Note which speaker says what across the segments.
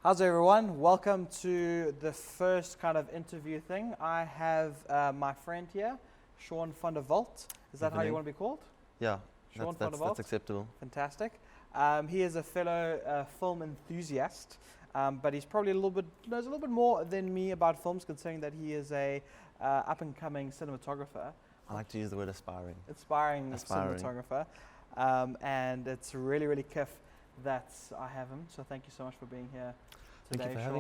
Speaker 1: How's everyone? Welcome to the first kind of interview thing. I have my friend here, Shaun van Der Walt. Is that how you want to be called?
Speaker 2: Yeah,
Speaker 1: Shaun van Der Walt.
Speaker 2: that's acceptable.
Speaker 1: Fantastic. He is a fellow film enthusiast, but he's probably knows a little bit more than me about films, considering that he is a up-and-coming cinematographer.
Speaker 2: I like to use the word aspiring.
Speaker 1: Aspiring. Cinematographer. And it's really, really kiff that I have him. So thank you so much for being here today,
Speaker 2: Thank you for
Speaker 1: Shaun.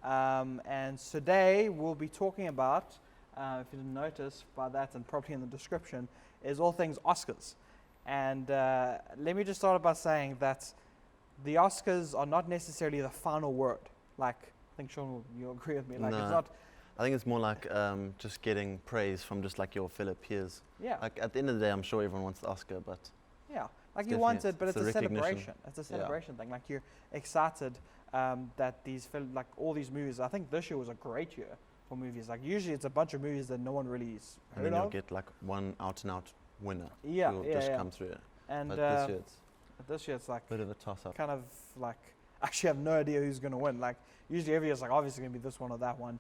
Speaker 2: having me.
Speaker 1: And today we'll be talking about, if you didn't notice by that and probably in the description, is all things Oscars. And let me just start by saying that the Oscars are not necessarily the final word. Like, I think Shaun, you'll agree with me. Like,
Speaker 2: No.
Speaker 1: it's not.
Speaker 2: I think it's more like just getting praise from just like your fellow peers.
Speaker 1: Yeah.
Speaker 2: Like at the end of the day, I'm sure everyone wants the Oscar, but
Speaker 1: Yeah. Like
Speaker 2: It's
Speaker 1: you want
Speaker 2: definitely-
Speaker 1: it, but
Speaker 2: it's
Speaker 1: it's
Speaker 2: the
Speaker 1: a
Speaker 2: recognition.
Speaker 1: celebration. It's a celebration thing. Like you're excited that like all these movies. I think this year was a great year for movies. Like usually it's a bunch of movies that no one really is
Speaker 2: and
Speaker 1: heard
Speaker 2: then you'll
Speaker 1: of.
Speaker 2: get like one out-and-out winner
Speaker 1: Yeah,
Speaker 2: who will
Speaker 1: yeah,
Speaker 2: just
Speaker 1: yeah.
Speaker 2: come through it.
Speaker 1: And
Speaker 2: But
Speaker 1: this year it's like
Speaker 2: a bit of a toss-up.
Speaker 1: kind of like I actually have no idea who's going to win. Like usually every year it's like obviously going to be this one or that one.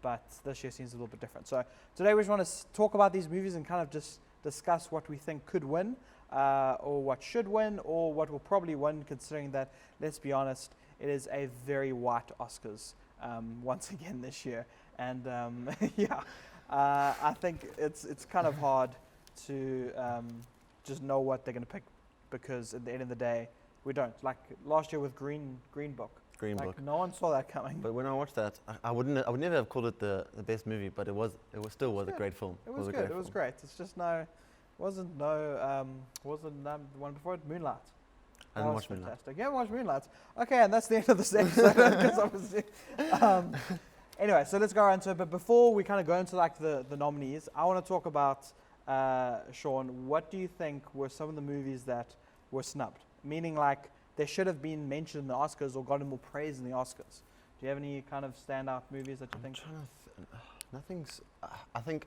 Speaker 1: But this year seems a little bit different. So today we just want to talk about these movies and kind of just discuss what we think could win, or what should win, or what will probably win, considering that, let's be honest, it is a very white Oscars once again this year. And yeah, I think it's kind of hard to just know what they're going to pick, because at the end of the day, we don't. Like last year with Green Book.
Speaker 2: Green
Speaker 1: Like
Speaker 2: Book.
Speaker 1: no one saw that coming.
Speaker 2: But when I watched that, I would never have called it the best movie, but it still was a
Speaker 1: good.
Speaker 2: great film.
Speaker 1: It was good. It was great. It's just wasn't the one before it, Moonlight.
Speaker 2: I didn't watch Moonlight.
Speaker 1: Fantastic. You haven't watched Moonlight. Okay, and that's the end of this episode. 'Cause obviously, anyway, so let's go on to it. But before we kind of go into like the nominees, I want to talk about Shaun. What do you think were some of the movies that were snubbed? Meaning like they should have been mentioned in the Oscars or gotten more praise in the Oscars. Do you have any kind of standout movies that you think?
Speaker 2: Nothing's. I think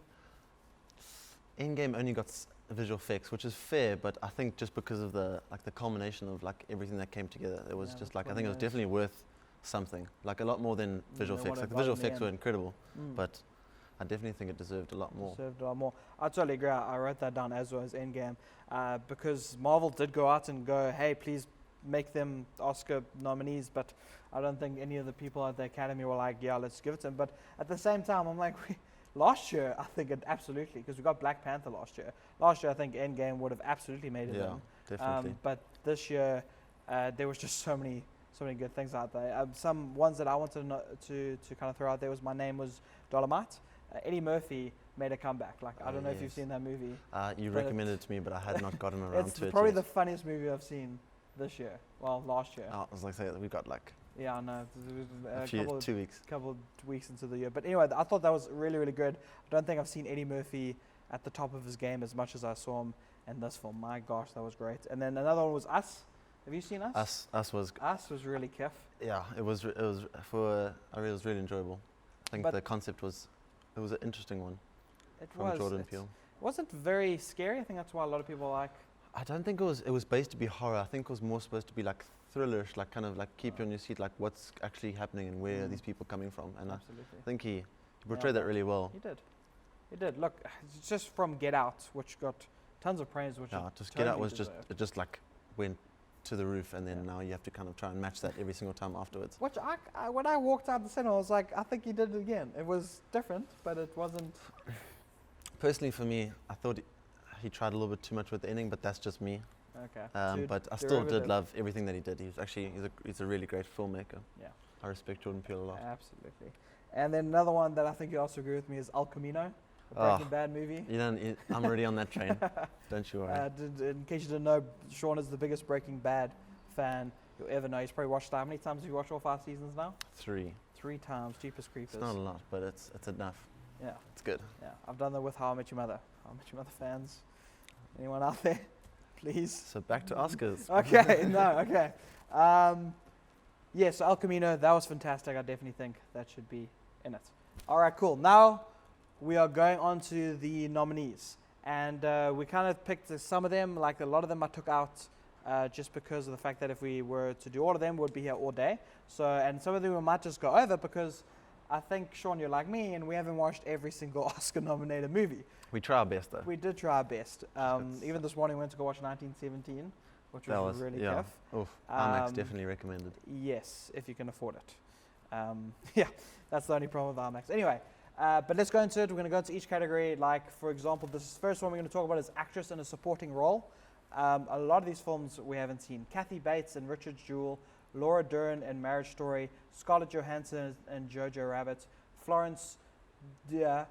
Speaker 2: Endgame only got visual effects, which is fair, but I think just because of the culmination of like everything that came together, it was
Speaker 1: Yeah,
Speaker 2: just
Speaker 1: the
Speaker 2: like I think it was definitely worth something, like a lot more than visual
Speaker 1: than what
Speaker 2: effects.
Speaker 1: it
Speaker 2: Like the
Speaker 1: got
Speaker 2: visual
Speaker 1: in the
Speaker 2: effects were
Speaker 1: end.
Speaker 2: incredible,
Speaker 1: Mm.
Speaker 2: but I definitely think it deserved a lot more.
Speaker 1: Deserved a lot more. I totally agree. I wrote that down as well as Endgame, because Marvel did go out and go, hey, please make them Oscar nominees, but I don't think any of the people at the Academy were like, yeah, let's give it to them. But at the same time, I'm like, last year, I think it absolutely, because we got Black Panther last year. Last year, I think Endgame would have absolutely made it
Speaker 2: Yeah,
Speaker 1: in.
Speaker 2: definitely.
Speaker 1: But this year, there was just so many good things out there. Some ones that I wanted to kind of throw out there was My Name Was Dolomite. Eddie Murphy made a comeback. Like I don't know if you've
Speaker 2: yes.
Speaker 1: seen that movie.
Speaker 2: You
Speaker 1: but
Speaker 2: recommended it to me, but I had not gotten around
Speaker 1: It's
Speaker 2: to it.
Speaker 1: probably
Speaker 2: yet.
Speaker 1: the funniest movie I've seen this year. Well, last year.
Speaker 2: I was like, say we got like
Speaker 1: Yeah, I know.
Speaker 2: a few 2 weeks.
Speaker 1: couple of weeks into the year. But anyway, I thought that was really, really good. I don't think I've seen Eddie Murphy at the top of his game as much as I saw him in this film. My gosh, that was great. And then another one was Us. Have you seen Us?
Speaker 2: Us was
Speaker 1: Us was really kiff.
Speaker 2: yeah. It was really enjoyable. I think
Speaker 1: But
Speaker 2: the concept was an interesting one
Speaker 1: It
Speaker 2: from
Speaker 1: was.
Speaker 2: Jordan
Speaker 1: It
Speaker 2: Peele.
Speaker 1: wasn't very scary. I think that's why a lot of people like.
Speaker 2: I don't think it was based to be horror. I think it was more supposed to be like thrillerish, like kind of like keep you on your seat, like what's actually happening and where are these people coming from. And
Speaker 1: Absolutely.
Speaker 2: I think he portrayed that really well.
Speaker 1: He did. He did. Look, it's just from Get Out, which got tons of praise, which
Speaker 2: Yeah,
Speaker 1: it
Speaker 2: just Get Out
Speaker 1: totally
Speaker 2: was
Speaker 1: deserved.
Speaker 2: just like went to the roof, and then
Speaker 1: Yeah.
Speaker 2: now you have to kind of try and match that every single time afterwards.
Speaker 1: Which when I walked out the cinema, I was like, I think he did it again. It was different, but it wasn't.
Speaker 2: Personally, for me, I thought he tried a little bit too much with the ending, but that's just me.
Speaker 1: Okay. Too
Speaker 2: But I still did
Speaker 1: derivative.
Speaker 2: love everything that he did. He's a really great filmmaker.
Speaker 1: Yeah.
Speaker 2: I respect Jordan Peele a lot.
Speaker 1: Absolutely. And then another one that I think you also agree with me is El Camino, the
Speaker 2: Oh.
Speaker 1: Breaking Bad movie.
Speaker 2: I'm already on that train. Don't you worry.
Speaker 1: In case you didn't know, Shaun is the biggest Breaking Bad fan you'll ever know. He's probably watched how many times have you watched all 5 seasons now?
Speaker 2: 3.
Speaker 1: 3 times. Jeepers Creepers.
Speaker 2: It's not a lot, but it's enough.
Speaker 1: Yeah.
Speaker 2: It's good.
Speaker 1: Yeah. I've done that with How I Met Your Mother. How I Met Your Mother fans. Anyone out there? Please.
Speaker 2: So back to Oscars.
Speaker 1: Okay, no, okay. Yeah, so El Camino, that was fantastic. I definitely think that should be in it. All right, cool. Now we are going on to the nominees. And we kind of picked some of them, like a lot of them I took out just because of the fact that if we were to do all of them, we'd be here all day. So, and some of them we might just go over because I think, Shaun, you're like me, and we haven't watched every single Oscar-nominated movie.
Speaker 2: We try our best though.
Speaker 1: We did try our best. Even this morning we went to go watch 1917, which was really
Speaker 2: yeah.
Speaker 1: tough.
Speaker 2: Oof, IMAX definitely recommended.
Speaker 1: Yes, if you can afford it. Yeah, that's the only problem with IMAX. Anyway, but let's go into it. We're going to go into each category. Like, for example, this first one we're going to talk about is actress in a supporting role. A lot of these films we haven't seen. Kathy Bates and Richard Jewell, Laura Dern in Marriage Story, Scarlett Johansson and Jojo Rabbit, Florence Dia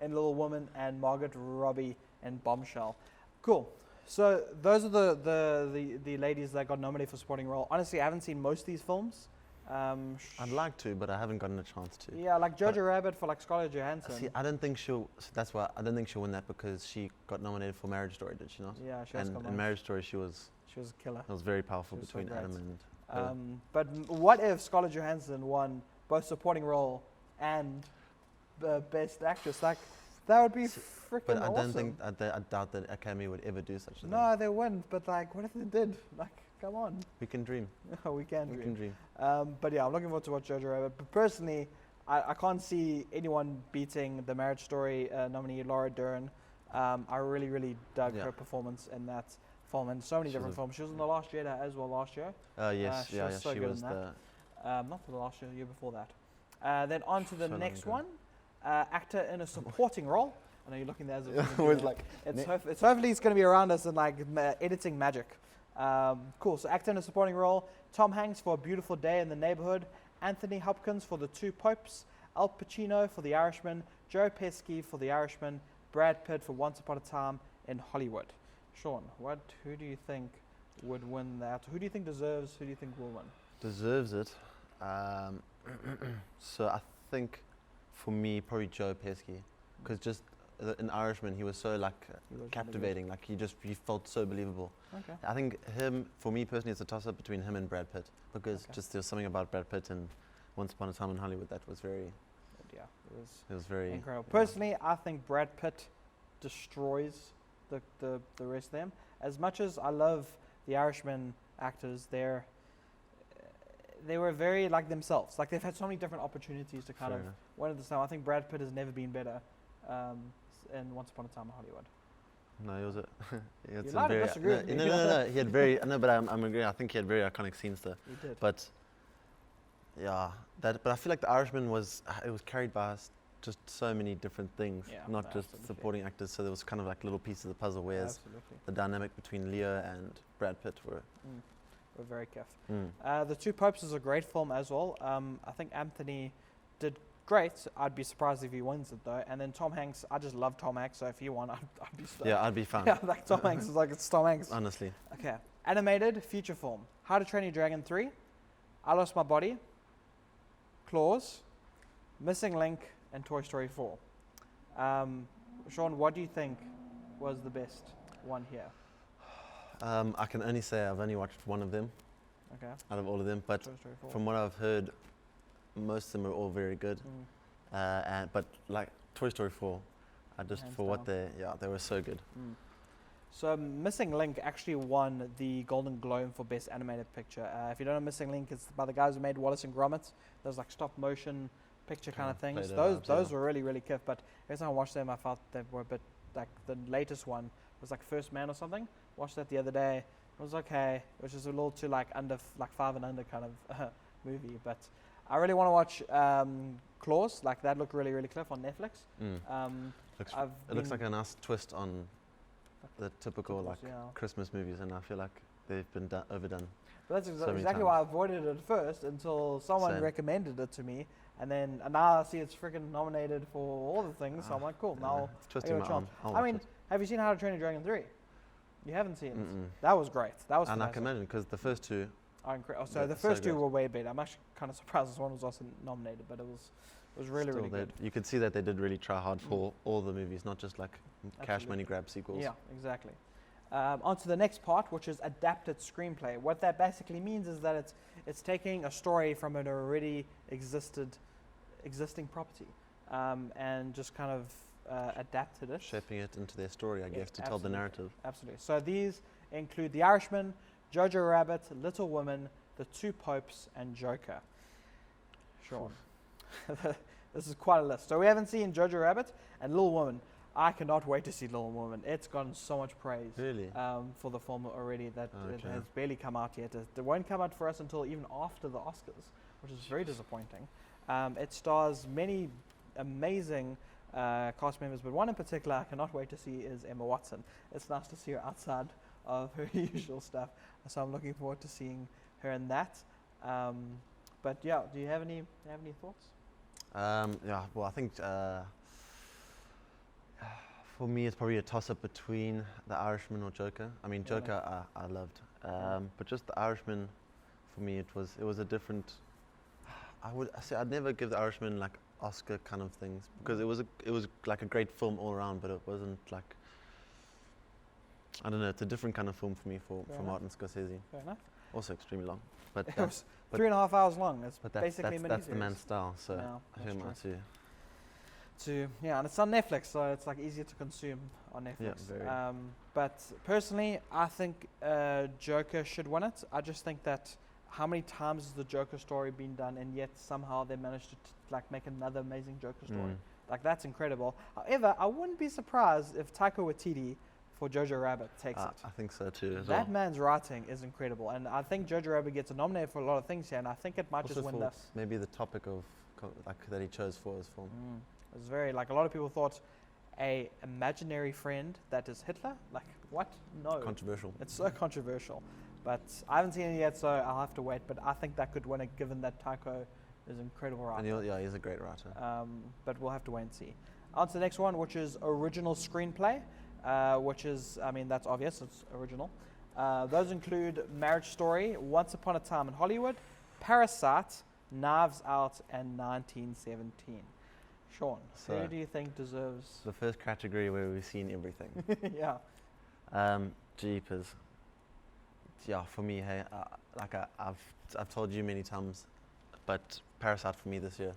Speaker 1: in Little Woman, and Margot Robbie in Bombshell. Cool. So those are the ladies that got nominated for supporting role. Honestly, I haven't seen most of these films.
Speaker 2: I'd like to, but I haven't gotten a chance to.
Speaker 1: Yeah, like Jojo Rabbit for like Scarlett Johansson.
Speaker 2: See, I don't think she'll. That's why I don't think she'll win that because she got nominated for Marriage Story, did she not?
Speaker 1: Yeah, she has got
Speaker 2: in Marriage Story, she was
Speaker 1: a killer.
Speaker 2: It was very powerful
Speaker 1: She was so
Speaker 2: between
Speaker 1: great.
Speaker 2: Adam and.
Speaker 1: But what if Scarlett Johansson won both supporting role and best actress? Like, that would be freaking
Speaker 2: But I don't
Speaker 1: awesome.
Speaker 2: think I doubt that Academy would ever do such a thing.
Speaker 1: No, they wouldn't. But like, what if they did? Like, come on.
Speaker 2: We can dream.
Speaker 1: We can
Speaker 2: We
Speaker 1: dream.
Speaker 2: can dream.
Speaker 1: But yeah, I'm looking forward to watch Jojo Rabbit. But personally, I can't see anyone beating the Marriage Story nominee Laura Dern. I really dug her performance in that film and so many different films. She was in The Last Jedi as well last year.
Speaker 2: Yes,
Speaker 1: she was so
Speaker 2: she
Speaker 1: good
Speaker 2: was
Speaker 1: in
Speaker 2: the.
Speaker 1: not for the last year before that. Then on to the
Speaker 2: So long
Speaker 1: next
Speaker 2: ago.
Speaker 1: one, actor in a supporting role. I know you're looking there as if
Speaker 2: With like,
Speaker 1: it's hopefully it's going to be around us in like editing magic. Cool. So actor in a supporting role: Tom Hanks for A Beautiful Day in the Neighborhood, Anthony Hopkins for The Two Popes, Al Pacino for The Irishman, Joe Pesci for The Irishman, Brad Pitt for Once Upon a Time in Hollywood. Shaun, who do you think would win that? Who do you think deserves? Who do you think will win?
Speaker 2: deserves it. So I think for me, probably Joe Pesci, because just in Irishman, he was so like captivating. Like he felt so believable.
Speaker 1: Okay.
Speaker 2: I think him, for me personally, it's a toss-up between him and Brad Pitt, because just there's something about Brad Pitt and Once Upon a Time in Hollywood that was very.
Speaker 1: Yeah,
Speaker 2: it was very
Speaker 1: incredible. Personally, I think Brad Pitt destroys the rest of them. As much as I love the Irishman actors, they were very like themselves. Like they've had so many different opportunities to kind of one at the time. I think Brad Pitt has never been better in Once Upon a Time in Hollywood.
Speaker 2: No, he was a.
Speaker 1: You're allowed to disagree with me.
Speaker 2: No. He had very. No, but I'm agreeing. I think he had very iconic scenes there.
Speaker 1: He did.
Speaker 2: But yeah, But I feel like the Irishman was carried by just so many different things, not just supporting actors. So there was kind of like little pieces of the puzzle. Whereas the dynamic between Leo and Brad Pitt were
Speaker 1: very careful. The Two Popes is a great film as well. I think Anthony did great. I'd be surprised if he wins it though. And then Tom Hanks, I just love Tom Hanks, so if he won, I'd be stoked.
Speaker 2: Yeah, I'd be fine.
Speaker 1: Yeah, like Tom Hanks is like, it's Tom Hanks.
Speaker 2: Honestly.
Speaker 1: Okay. Animated feature film. How to Train Your Dragon 3, I Lost My Body, Claws, Missing Link, and Toy Story 4. Shaun, what do you think was the best one here?
Speaker 2: I can only say I've only watched one of them out of all of them, but from what I've heard, most of them are all very good. But like Toy Story 4, they were so good.
Speaker 1: So Missing Link actually won the Golden Globe for Best Animated Picture. If you don't know Missing Link, it's by the guys who made Wallace and Gromit. Those like stop motion picture kind of things. Those were really, really kiff. But every time I watched them, I felt they were a bit like the latest one was like First Man or something. Watched that the other day. It was okay. It was just a little too like under like 5 and under kind of movie. But I really want to watch Claws. Like that looked really, really cliff on Netflix.
Speaker 2: It looks like a nice twist on the typical Christmas movies, and I feel like they've been overdone.
Speaker 1: But that's exactly why I avoided it at first until someone recommended it to me, and now I see it's freaking nominated for all the things. So I'm like, cool. Now
Speaker 2: it's twisting my arm.
Speaker 1: I mean, have you seen How to Train Your Dragon 3? You haven't seen it. That was great. That was.
Speaker 2: And I can imagine because the first two.
Speaker 1: are incredible. So the first two were way better. I'm actually kind of surprised this one was also nominated, but it was really, really good.
Speaker 2: You could see that they did really try hard for all the movies, not just like cash money grab sequels.
Speaker 1: Yeah, exactly. On to the next part, which is adapted screenplay. What that basically means is that it's taking a story from an already existing property and just kind of adapted it.
Speaker 2: Shaping it into their story, I guess, to tell the narrative.
Speaker 1: Absolutely. So these include The Irishman, Jojo Rabbit, Little Women, The Two Popes, and Joker. Shaun. This is quite a list. So we haven't seen Jojo Rabbit and Little Woman. I cannot wait to see Little Woman. It's gotten so much praise for the film already that it has barely come out yet. It won't come out for us until even after the Oscars, which is very disappointing. It stars many amazing cast members, but one in particular I cannot wait to see is Emma Watson. It's nice to see her outside of her usual stuff, so I'm looking forward to seeing her in that. But yeah, do you have any thoughts?
Speaker 2: Yeah, well, I think for me it's probably a toss-up between The Irishman or Joker. I mean, Joker I loved, but just The Irishman, for me it was a different. I'd never give The Irishman like Oscar kind of things, because it was like a great film all around, but it wasn't like, I don't know, it's a different kind of film for me for Martin Scorsese.
Speaker 1: Fair enough.
Speaker 2: Also extremely long, but
Speaker 1: it was 3.5 hours long. It's basically
Speaker 2: that's the man's style, so I hear my
Speaker 1: and it's on Netflix, so it's like easier to consume on Netflix.
Speaker 2: Yeah, very.
Speaker 1: But personally, I think Joker should win it. I just think that how many times has the Joker story been done, and yet somehow they managed to like make another amazing Joker story. Like, that's incredible. However, I wouldn't be surprised if Taika Waititi for Jojo Rabbit takes it.
Speaker 2: I think so too.
Speaker 1: That man's writing is incredible, and I think Jojo Rabbit gets nominated for a lot of things here, and I think it might
Speaker 2: also
Speaker 1: just win this.
Speaker 2: Maybe the topic of like that he chose for his film.
Speaker 1: It's very, like, a lot of people thought a imaginary friend that is Hitler. Like, what? No.
Speaker 2: Controversial.
Speaker 1: It's so controversial. But I haven't seen it yet, so I'll have to wait. But I think that could win it, given that Taika is an incredible writer.
Speaker 2: And he's a great writer.
Speaker 1: But we'll have to wait and see. On to the next one, which is original screenplay, which is, I mean, that's obvious, it's original. Those include Marriage Story, Once Upon a Time in Hollywood, Parasite, Knives Out, and 1917. Shaun, who do you think deserves...
Speaker 2: The first category where we've seen everything.
Speaker 1: Yeah.
Speaker 2: Jeepers. Yeah, for me, hey, I've told you many times, but Parasite for me this year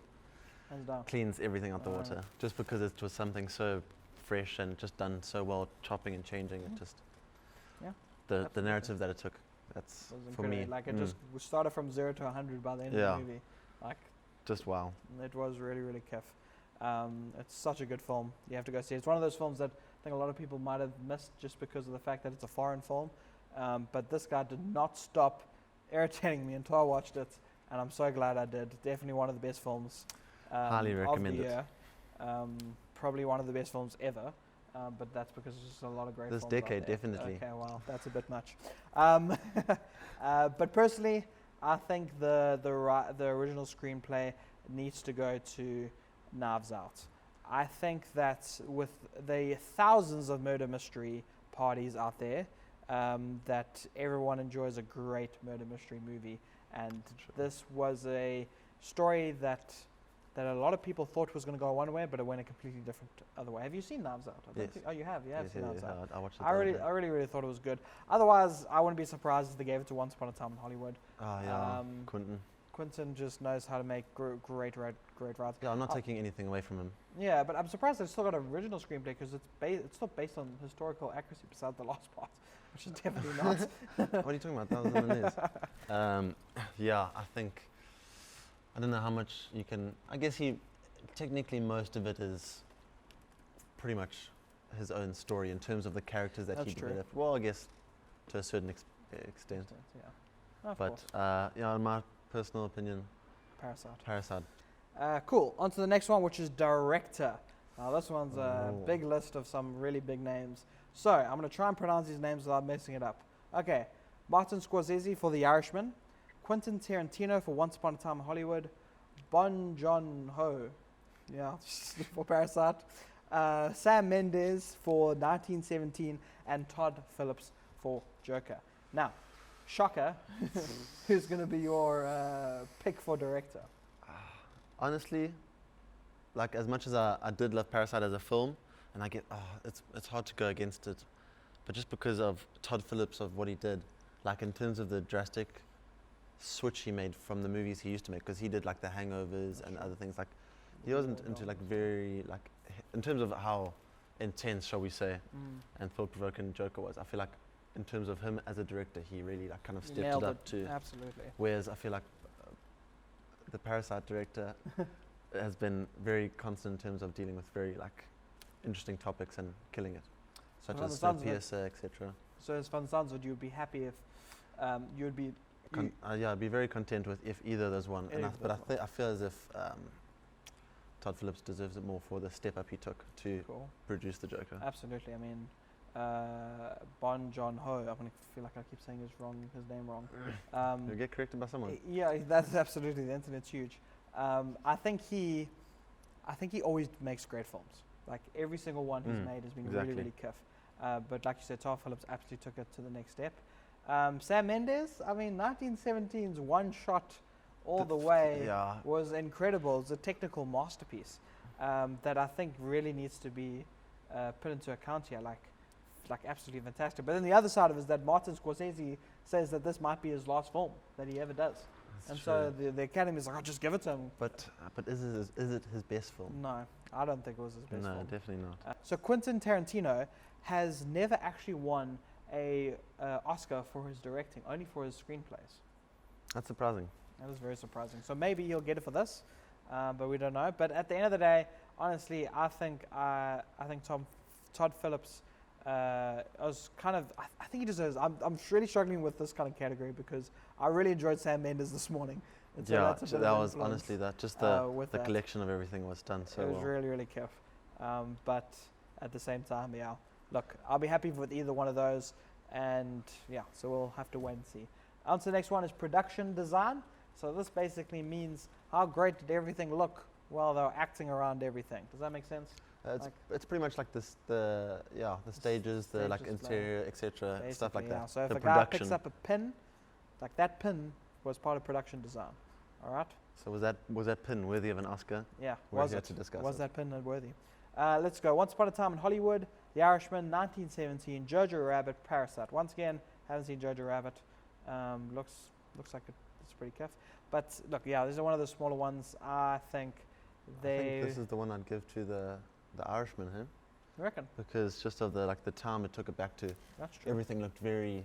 Speaker 2: cleans everything out the water, just because it was something so fresh and just done so well, chopping and changing. It just, the narrative that it took, that's for me.
Speaker 1: Like, it just started from 0 to 100 by the end of the movie. Like,
Speaker 2: just wow.
Speaker 1: It was really, really kiff. It's such a good film. You have to go see it. It's one of those films that I think a lot of people might have missed just because of the fact that it's a foreign film. But this guy did not stop irritating me until I watched it, and I'm so glad I did. Definitely one of the best films
Speaker 2: highly recommend
Speaker 1: of the year. Probably one of the best films ever, but that's because there's just a lot of great films
Speaker 2: this decade,
Speaker 1: out there.
Speaker 2: definitely.
Speaker 1: Okay, well, that's a bit much. But personally, I think the original screenplay needs to go to Knives Out. I think that with the thousands of murder mystery parties out there, that everyone enjoys a great murder mystery movie, and this was a story that a lot of people thought was going to go one way, but it went a completely different other way. Have you seen Knives Out?
Speaker 2: Yes.
Speaker 1: Oh, you have. You have seen Knives Out.
Speaker 2: I watched it.
Speaker 1: I really thought it was good. Otherwise, I wouldn't be surprised if they gave it to Once Upon a Time in Hollywood.
Speaker 2: Oh yeah,
Speaker 1: Quentin just knows how to make great writing.
Speaker 2: Yeah, I'm not taking anything away from him.
Speaker 1: Yeah, but I'm surprised they've still got an original screenplay, because it's still based on historical accuracy besides the last part, which is definitely not.
Speaker 2: What are you talking about? That was in the news. Yeah, I think, I don't know how much you can, I guess technically most of it is pretty much his own story in terms of the characters that he developed. Well, I guess to a certain extent.
Speaker 1: Yeah.
Speaker 2: But in my personal opinion, Parasite.
Speaker 1: Cool. On to the next one, which is director. Now, this one's a big list of some really big names. So, I'm going to try and pronounce these names without messing it up. Okay. Martin Scorsese for The Irishman. Quentin Tarantino for Once Upon a Time in Hollywood. Bong Joon-ho, for Parasite. Sam Mendes for 1917. And Todd Phillips for Joker. Now, shocker, who's going to be your pick for director?
Speaker 2: Honestly, like, as much as I did love Parasite as a film, and I get, it's hard to go against it, but just because of Todd Phillips, of what he did, like in terms of the drastic switch he made from the movies he used to make, because he did like The Hangovers and other things, like he wasn't into like very, like, in terms of how intense, shall we say, and thought-provoking Joker was. I feel like in terms of him as a director, he really like kind of stepped
Speaker 1: Nailed
Speaker 2: it up to.
Speaker 1: Absolutely.
Speaker 2: Whereas I feel like the Parasite director has been very constant in terms of dealing with very like interesting topics and killing it, such as Snowpiercer, etc.
Speaker 1: So as from the sounds of it, you would be happy if you would be.
Speaker 2: Yeah, I'd be very content with if either of those won. I feel as if Todd Phillips deserves it more for the step up he took to produce the Joker.
Speaker 1: Absolutely. I mean, Bon Joon-ho. I'm gonna feel like I keep saying his name wrong.
Speaker 2: You'll get corrected by someone.
Speaker 1: Yeah, that's absolutely, the internet's huge. I think he always makes great films. Like every single one he's made has been really, really kiff. But like you said, Todd Phillips absolutely took it to the next step. Sam Mendes, I mean, 1917's one shot all the way was incredible. It's a technical masterpiece that I think really needs to be put into account here. Like absolutely fantastic. But then the other side of it is that Martin Scorsese says that this might be his last film that he ever does. That's true. So the Academy is like, just give it to him.
Speaker 2: But is it his best film?
Speaker 1: No, I don't think it was his best film.
Speaker 2: No, definitely not.
Speaker 1: So Quentin Tarantino has never actually won a Oscar for his directing, only for his screenplays. That's
Speaker 2: surprising.
Speaker 1: That is very surprising. So maybe he'll get it for this, but we don't know. But at the end of the day, honestly, I think Todd Phillips was kind of. I think he deserves. I'm really struggling with this kind of category because I really enjoyed Sam Mendes this morning. And so
Speaker 2: that was honestly the collection of everything was done so well.
Speaker 1: It was really, really kiff. But at the same time, look, I'll be happy with either one of those, and so we'll have to wait and see. On to the next one is production design. So this basically means how great did everything look while they were acting around everything. Does that make sense?
Speaker 2: It's pretty much like the stages, the like interior, etc., stuff like that.
Speaker 1: So if a guy picks up a pin, like that pin was part of production design. All right.
Speaker 2: So was that pin worthy of an Oscar?
Speaker 1: Yeah.
Speaker 2: Was that
Speaker 1: pin worthy? Let's go. Once Upon a Time in Hollywood, The Irishman, 1917, Jojo Rabbit, Parasite. Once again, haven't seen Jojo Rabbit. Looks like it's pretty kiff. But look, these are one of the smaller ones. I think
Speaker 2: this is the one I'd give to the Irishman, huh?
Speaker 1: You reckon?
Speaker 2: Because just of the time it took it back to.
Speaker 1: That's true.
Speaker 2: Everything looked very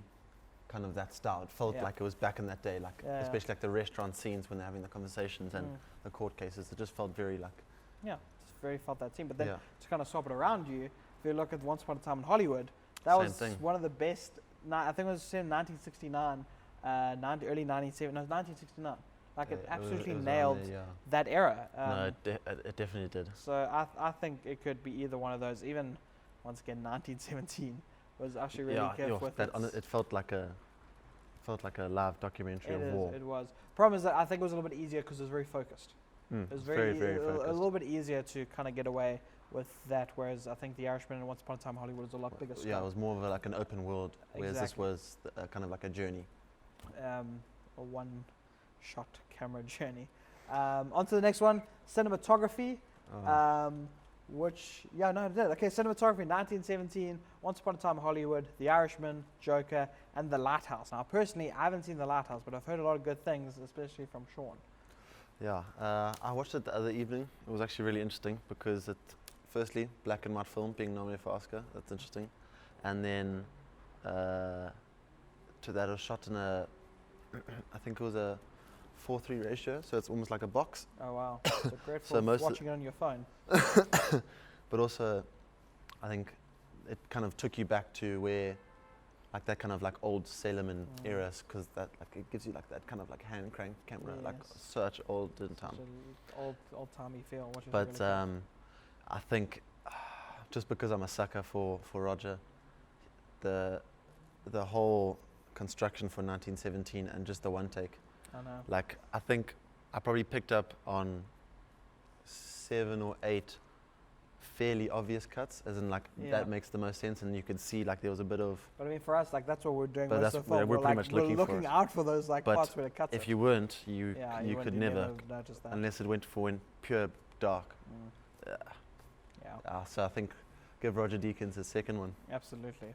Speaker 2: kind of that style. It felt like it was back in that day, especially like the restaurant scenes when they're having the conversations and the court cases. It just felt very like.
Speaker 1: Yeah, it's very felt that scene. But then to kind of swap it around if you look at Once Upon a Time in Hollywood, that was one of the best. I think it was in 1969, early 1970. No, it was 1969. Like it absolutely nailed that era.
Speaker 2: No, it definitely did.
Speaker 1: So I think it could be either one of those. Even once again, 1917 was actually really careful with it.
Speaker 2: It felt like a live documentary of war.
Speaker 1: It was. Problem is that I think it was a little bit easier because it was very focused. It was very focused. A little bit easier to kind of get away with that, whereas I think The Irishman and Once Upon a Time in Hollywood was a lot bigger.
Speaker 2: Yeah, it was more of like an open world, whereas this was kind of like a journey.
Speaker 1: A one-shot camera journey. On to the next one, cinematography. Which, it did. Okay, cinematography, 1917, Once Upon a Time in Hollywood, The Irishman, Joker, and The Lighthouse. Now, personally, I haven't seen The Lighthouse, but I've heard a lot of good things, especially from Shaun.
Speaker 2: Yeah, I watched it the other evening. It was actually really interesting because firstly, black and white film being nominated for Oscar, that's interesting. And then to that, it was shot in I think it was a 4:3 ratio, so it's almost like a box.
Speaker 1: Oh wow, so great for watching it on your phone.
Speaker 2: But also, I think it kind of took you back to where, like that kind of like old Salem eras, because that like it gives you like that kind of like hand crank camera, like such olden time.
Speaker 1: Old timey feel. Which is
Speaker 2: but
Speaker 1: really
Speaker 2: I think just because I'm a sucker for Roger, the whole construction for 1917 and just the one take.
Speaker 1: I know.
Speaker 2: Like I think I probably picked up on 7 or 8 fairly obvious cuts, as in like that makes the most sense, and you could see like there was a bit of.
Speaker 1: But I mean, for us, like that's what we're doing.
Speaker 2: But
Speaker 1: most of the film.
Speaker 2: We're pretty much
Speaker 1: looking out for those like parts where it cuts.
Speaker 2: If you weren't, you could never
Speaker 1: notice that
Speaker 2: unless it went pure dark. So I think give Roger Deakins his second one.
Speaker 1: Absolutely.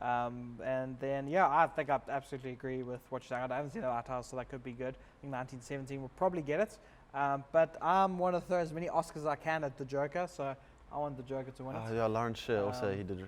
Speaker 1: And then, I think I absolutely agree with what you're saying. I haven't seen The Lighthouse, so that could be good. I think 1917 will probably get it. But I'm one to throw as many Oscars as I can at the Joker, so I want the Joker to win it.
Speaker 2: Yeah, Lawrence Sher also, he did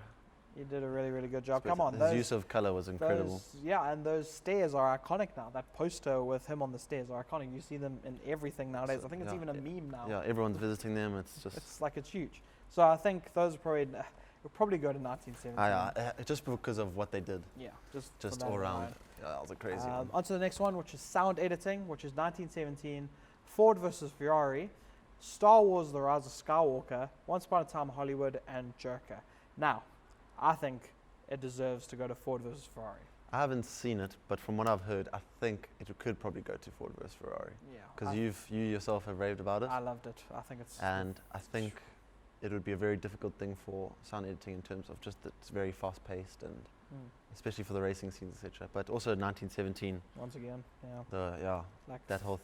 Speaker 1: He did a really, really good job. Come on.
Speaker 2: His use of color was incredible.
Speaker 1: And those stairs are iconic now. That poster with him on the stairs are iconic. You see them in everything nowadays. I think it's even a meme now.
Speaker 2: Yeah, everyone's visiting them.
Speaker 1: It's huge. So I think those will probably go to 1917.
Speaker 2: Just because of what they did.
Speaker 1: Yeah,
Speaker 2: just all around. Yeah, that was a crazy one.
Speaker 1: On to the next one, which is sound editing, which is 1917, Ford versus Ferrari, Star Wars: The Rise of Skywalker, Once Upon a Time in Hollywood, and Joker. Now, I think it deserves to go to Ford versus Ferrari.
Speaker 2: I haven't seen it, but from what I've heard, I think it could probably go to Ford versus Ferrari.
Speaker 1: Yeah.
Speaker 2: Because you yourself have raved about it.
Speaker 1: I loved it. I think it's...
Speaker 2: And I think it would be a very difficult thing for sound editing in terms of just that it's very fast-paced and especially for the racing scenes, etc. But also 1917.
Speaker 1: Once again, yeah.
Speaker 2: That whole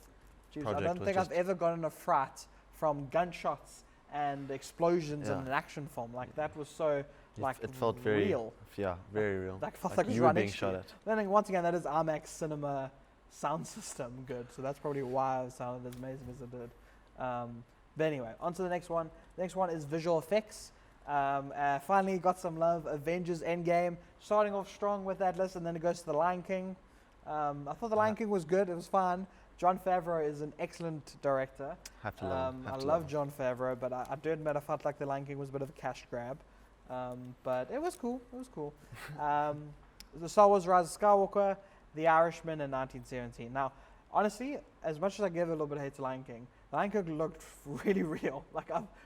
Speaker 2: project.
Speaker 1: I don't think I've ever gotten a fright from gunshots and explosions in an action film. That was so
Speaker 2: it felt very real. Yeah, very real.
Speaker 1: Felt like
Speaker 2: you were being shot at.
Speaker 1: Then once again, that is IMAX cinema sound system good. So that's probably why it sounded as amazing as it did. But anyway, on to the next one. The next one is visual effects. Finally got some love. Avengers Endgame. Starting off strong with that list, and then it goes to The Lion King. I thought The Lion King was good. It was fun. Jon Favreau is an excellent director.
Speaker 2: Have to love
Speaker 1: I love Jon Favreau, but I do admit I felt like The Lion King was a bit of a cash grab. But it was cool. The Star Wars: Rise of Skywalker, The Irishman in 1917. Now, honestly, as much as I give a little bit of hate to Lion King looked really real.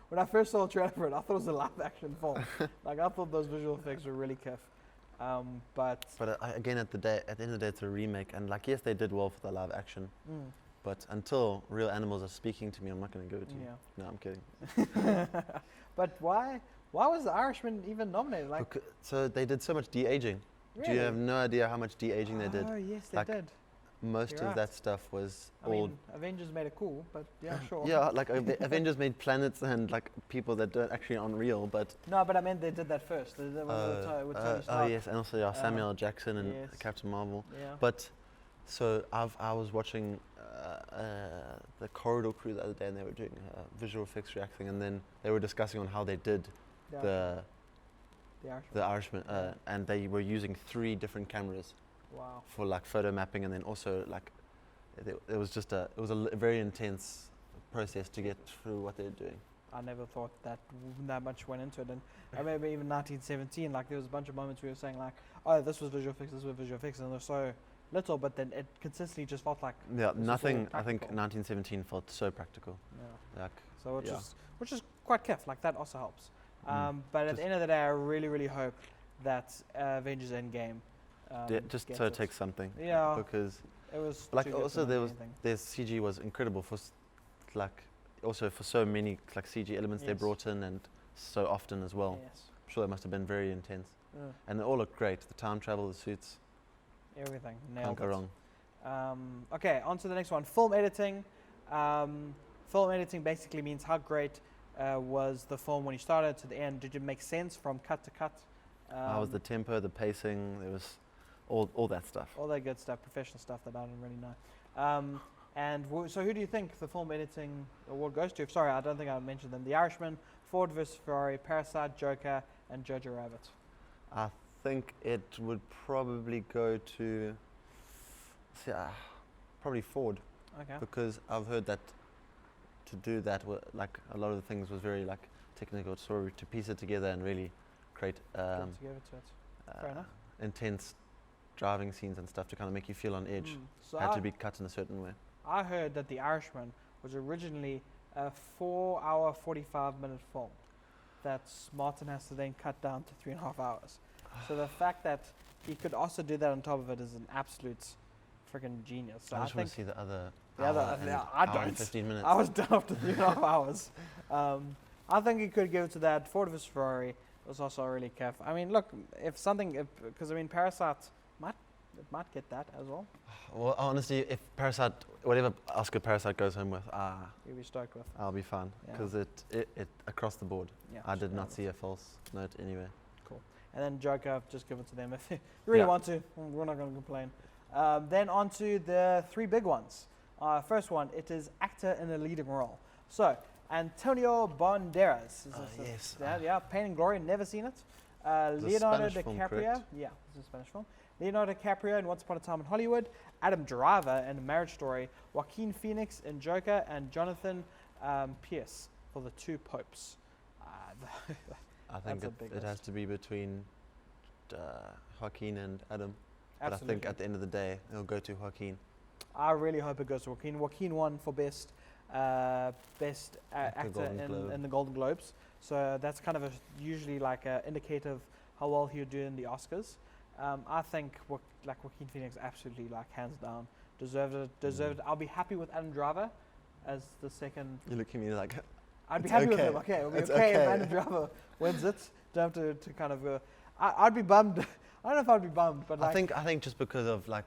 Speaker 1: When I first saw a trailer for it, I thought it was a live-action film. I thought those visual effects were really kiff. But
Speaker 2: again, at the end of the day, it's a remake, and yes, they did well for the live action. But until real animals are speaking to me, I'm not going to give it to you. No, I'm kidding.
Speaker 1: But why was The Irishman even nominated?
Speaker 2: So they did so much de-aging.
Speaker 1: Really?
Speaker 2: Do you have no idea how much de-aging they did?
Speaker 1: Oh yes, they did.
Speaker 2: Most of that stuff was
Speaker 1: Avengers made it cool, but yeah, sure.
Speaker 2: Yeah, Avengers made planets and people that don't actually unreal, but...
Speaker 1: No, but I meant they did that first. With Tony Stark.
Speaker 2: Oh yes, and also Samuel L. Jackson and Captain Marvel.
Speaker 1: Yeah.
Speaker 2: But, so I was watching the Corridor Crew the other day, and they were doing visual effects reacting, and then they were discussing on how they did the Irishman, and they were using 3 different cameras.
Speaker 1: Wow.
Speaker 2: For photo mapping, and then also it was a very intense process to get through what they're doing.
Speaker 1: I never thought that much went into it, and I remember even 1917, there was a bunch of moments we were saying oh, this was visual effects, and they're so little, but then it consistently just felt like
Speaker 2: nothing. I think 1917 felt so practical.
Speaker 1: Yeah. Which is quite kiff. That also helps. But at the end of the day, I really, really hope that Avengers Endgame.
Speaker 2: Just so it takes something.
Speaker 1: Yeah.
Speaker 2: Because
Speaker 1: it was
Speaker 2: also their CG was incredible for also for so many CG elements they brought in, and so often as well.
Speaker 1: Yes.
Speaker 2: I'm sure it must have been very intense. And they all look great. The time travel, the suits.
Speaker 1: Everything.
Speaker 2: Can't go wrong.
Speaker 1: Okay, on to the next one. Film editing. Film editing basically means how great was the film when you started to the end. Did it make sense from cut to cut?
Speaker 2: How was the tempo, the pacing? There was all that stuff.
Speaker 1: All that good stuff, professional stuff that I don't really know. So who do you think the film editing award goes to? Sorry, I don't think I mentioned them. The Irishman, Ford vs. Ferrari, Parasite, Joker, and Jojo Rabbit.
Speaker 2: I think it would probably go to probably Ford.
Speaker 1: Okay.
Speaker 2: Because I've heard that to do that, a lot of the things was very technical, to piece it together and really create
Speaker 1: Fair enough.
Speaker 2: Intense driving scenes and stuff to kind of make you feel on edge.
Speaker 1: So
Speaker 2: had to be cut in a certain way.
Speaker 1: I heard that The Irishman was originally a 4-hour, 45-minute film that Martin has to then cut down to 3.5 hours. So the fact that he could also do that on top of it is an absolute freaking genius. So
Speaker 2: I just want to see the other
Speaker 1: I don't.
Speaker 2: And 15 minutes.
Speaker 1: I was done after 3.5 hours. I think he could give it to that. Ford vs. Ferrari was also really kiff. I mean, look, Parasite might get that as well.
Speaker 2: Well, honestly, if whatever Oscar Parasite goes home with,
Speaker 1: you'll be stoked with.
Speaker 2: I'll be fine, because it across the board. Yeah, I did not see a false note anywhere.
Speaker 1: Cool. And then Joker, just give it to them if you really want to. We're not going to complain. Then on to the 3 big ones. First one, it is actor in a leading role. So, Antonio Banderas.
Speaker 2: Yes.
Speaker 1: Pain and Glory, never seen it. Leonardo
Speaker 2: Spanish film,
Speaker 1: DiCaprio.
Speaker 2: correct?
Speaker 1: Yeah, this is a Spanish film. Leonardo DiCaprio in Once Upon a Time in Hollywood. Adam Driver in Marriage Story. Joaquin Phoenix in Joker. And Jonathan Pierce for The Two Popes.
Speaker 2: I think it has to be between Joaquin and Adam. But I think at the end of the day, it'll go to Joaquin.
Speaker 1: I really hope it goes to Joaquin. Joaquin won for best actor in the Golden Globes. So that's kind of usually like an indicator of how well he would do in the Oscars. I think Joaquin Phoenix absolutely, like, hands down deserved it. I'll be happy with Adam Driver as the second.
Speaker 2: You look at me like.
Speaker 1: I'd be happy with him. Okay, it'll be okay if Adam Driver wins it. Don't have to kind of. I'd be bummed. I don't know if I'd be bummed, but like,
Speaker 2: I think just because of like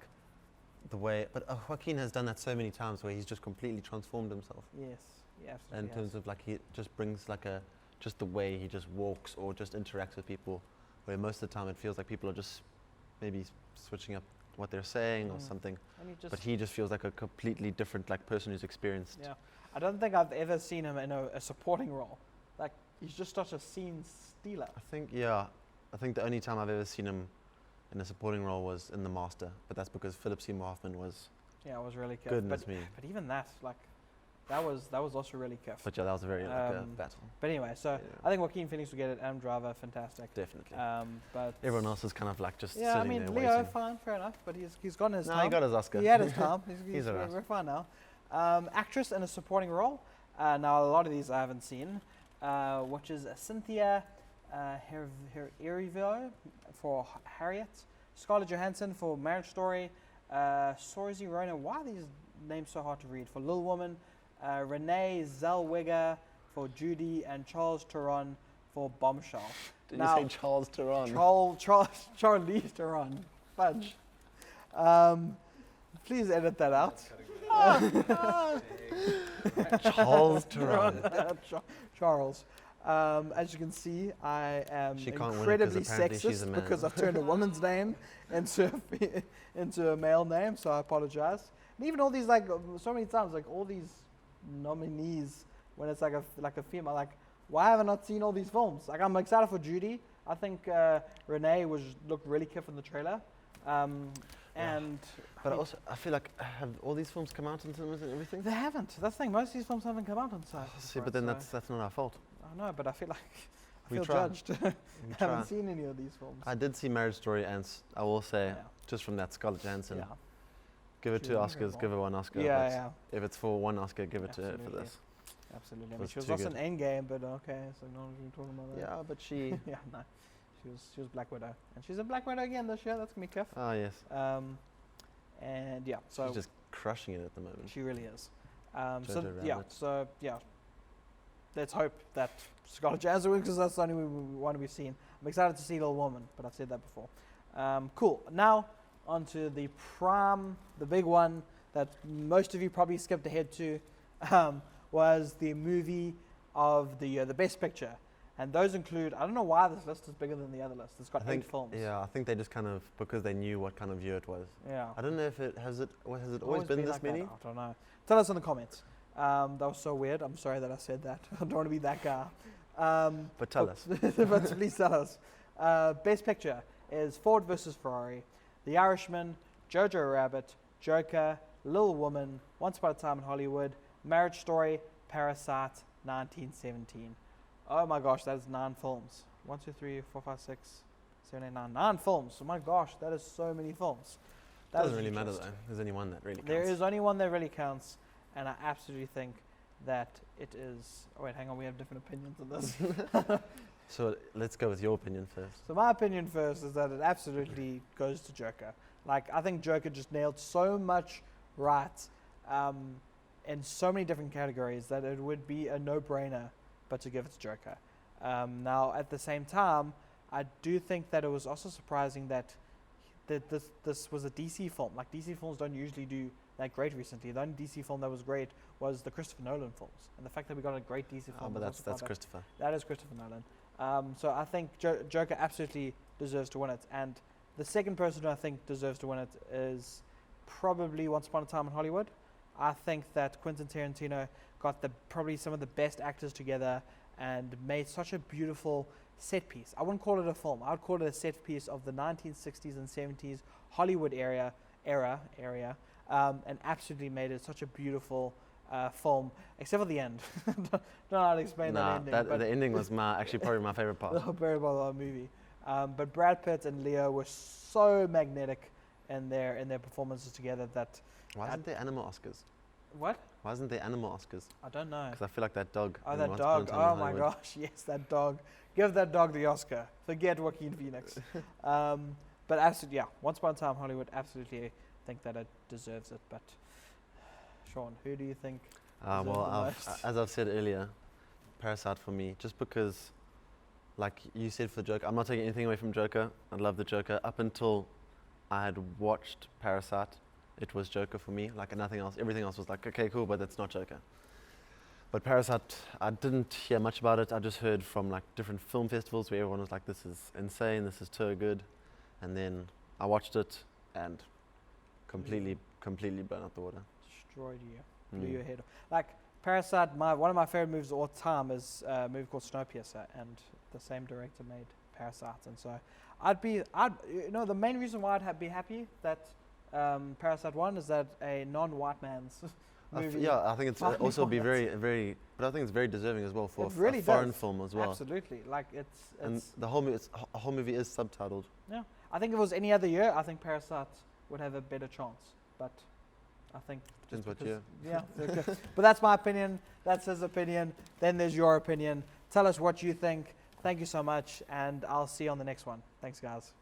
Speaker 2: the way, but Joaquin has done that so many times where he's just completely transformed himself.
Speaker 1: Yes, yeah, absolutely.
Speaker 2: In terms of like he just brings like just the way he just walks or just interacts with people, where most of the time it feels like people are just maybe switching up what they're saying or something. But he just feels like a completely different like person who's experienced.
Speaker 1: Yeah, I don't think I've ever seen him in a supporting role. Like, he's just such a scene stealer.
Speaker 2: I think the only time I've ever seen him in a supporting role was in The Master, but that's because Philip Seymour Hoffman was.
Speaker 1: Yeah, it was really good.
Speaker 2: Goodness me.
Speaker 1: But even that, like, that was also really kiff.
Speaker 2: But yeah, that was a very a battle.
Speaker 1: But anyway, so yeah. I think Joaquin Phoenix will get it. Adam Driver, fantastic.
Speaker 2: Definitely.
Speaker 1: But
Speaker 2: everyone else is kind of like just
Speaker 1: sitting there
Speaker 2: waiting.
Speaker 1: Leo, fine, fair enough. But he's gotten his time.
Speaker 2: He got his Oscar.
Speaker 1: He had his time.
Speaker 2: He's alright.
Speaker 1: We're fine now. Actress in a supporting role. Now a lot of these I haven't seen, which is Cynthia Erivo for Harriet, Scarlett Johansson for Marriage Story, Saoirse Ronan. Why are these names so hard to read? For Little Woman, Renee Zellweger for Judy, and Charles Theron for Bombshell.
Speaker 2: Did you say Charles Theron?
Speaker 1: Charlie Theron. Fudge. Please edit that out.
Speaker 2: Charles Theron.
Speaker 1: Charles. As you can see, I am incredibly
Speaker 2: sexist she's a man.
Speaker 1: because I've turned a woman's name into a male name, so I apologize. And even all these, like, so many times, like, all these nominees, when it's like a female, like, why have I not seen all these films? Like, I'm excited for Judy. I think Renee looked really kiff in the trailer.
Speaker 2: But also, I feel like, have all these films come out in cinemas and everything?
Speaker 1: They haven't. That's the thing. Most of these films haven't come out on site.
Speaker 2: See, but then that's not our fault.
Speaker 1: I know, but I feel like I feel judged. I haven't seen any of these films.
Speaker 2: I did see Marriage Story, and I will say, just from that, Scarlett Johansson. Give her 2 Oscars, give her 1 Oscar.
Speaker 1: Yeah.
Speaker 2: If it's for 1 Oscar, give it to her for this.
Speaker 1: Absolutely. I mean, she was also in Endgame, but okay, so no one's talking about that.
Speaker 2: Yeah, but she.
Speaker 1: Yeah, no. She was Black Widow, and she's a Black Widow again this year. That's gonna be kiff.
Speaker 2: Oh yes.
Speaker 1: And yeah, so
Speaker 2: she's just crushing it at the moment.
Speaker 1: She really is. So let's hope that Scarlett Johansson wins, because that's the only one we've seen. I'm excited to see Little Woman, but I've said that before. Cool. Now on to the big one that most of you probably skipped ahead to, was the movie of the year, the Best Picture. And those include, I don't know why this list is bigger than the other list. It's got 8 films.
Speaker 2: Yeah, I think they just kind of, because they knew what kind of year it was.
Speaker 1: Yeah.
Speaker 2: I don't know if it has always been this many?
Speaker 1: I don't know. Tell us in the comments. That was so weird. I'm sorry that I said that. I don't want to be that guy.
Speaker 2: But tell us.
Speaker 1: But please tell us. Best Picture is Ford vs. Ferrari, The Irishman, Jojo Rabbit, Joker, Little Woman, Once Upon a Time in Hollywood, Marriage Story, Parasite, 1917. Oh my gosh, that is 9 films. 1, 2, 3, 4, 5, 6, 7, 8, 9. 9 films. Oh my gosh, that is so many films.
Speaker 2: That doesn't really matter though. There's only one that really counts.
Speaker 1: There is only one that really counts, and I absolutely think that it is. Oh wait, hang on, we have different opinions on this.
Speaker 2: So let's go with your opinion first.
Speaker 1: So my opinion first is that it absolutely goes to Joker. Like, I think Joker just nailed so much right in so many different categories that it would be a no-brainer but to give it to Joker. Now, at the same time, I do think that it was also surprising that this was a DC film. Like, DC films don't usually do that great recently. The only DC film that was great was the Christopher Nolan films. And the fact that we got a great DC film.
Speaker 2: Oh, but that's Christopher.
Speaker 1: That is Christopher Nolan. So I think Joker absolutely deserves to win it. And the second person who I think deserves to win it is probably Once Upon a Time in Hollywood. I think that Quentin Tarantino got probably some of the best actors together and made such a beautiful set piece. I wouldn't call it a film. I would call it a set piece of the 1960s and 70s Hollywood era, and absolutely made it such a beautiful film, except for the end. Don't know how to explain that ending.
Speaker 2: The ending was actually probably my favorite part.
Speaker 1: The very well movie. But Brad Pitt and Leo were so magnetic in their performances together that.
Speaker 2: Why isn't there animal Oscars?
Speaker 1: What?
Speaker 2: Why isn't there animal Oscars?
Speaker 1: I don't know.
Speaker 2: Because I feel like that dog.
Speaker 1: Oh, that dog. Oh my gosh, yes, that dog. Give that dog the Oscar. Forget Joaquin Phoenix. But absolutely, yeah. Once Upon a Time Hollywood, absolutely think that it deserves it. But Shaun, who do you think?
Speaker 2: As I've said earlier, Parasite for me, just because, like you said for Joker, I'm not taking anything away from Joker. I love the Joker. Up until I had watched Parasite, it was Joker for me. Like nothing else. Everything else was like, okay, cool, but that's not Joker. But Parasite, I didn't hear much about it. I just heard from like different film festivals where everyone was like, this is insane, this is too good. And then I watched it and completely blown out the water.
Speaker 1: Destroyed you. Blew your head off. Like Parasite, one of my favorite movies of all time is a movie called Snowpiercer, and the same director made Parasite. And so the main reason why I'd be happy that Parasite won is that a non-white man's movie.
Speaker 2: I think it's also be very, but I think it's very deserving as well for a foreign film as well.
Speaker 1: Absolutely, like it's
Speaker 2: and the whole movie is subtitled.
Speaker 1: Yeah, I think if it was any other year, I think Parasite would have a better chance. But I think
Speaker 2: depends what year.
Speaker 1: Yeah, but that's my opinion. That's his opinion. Then there's your opinion. Tell us what you think. Thank you so much, and I'll see you on the next one. Thanks, guys.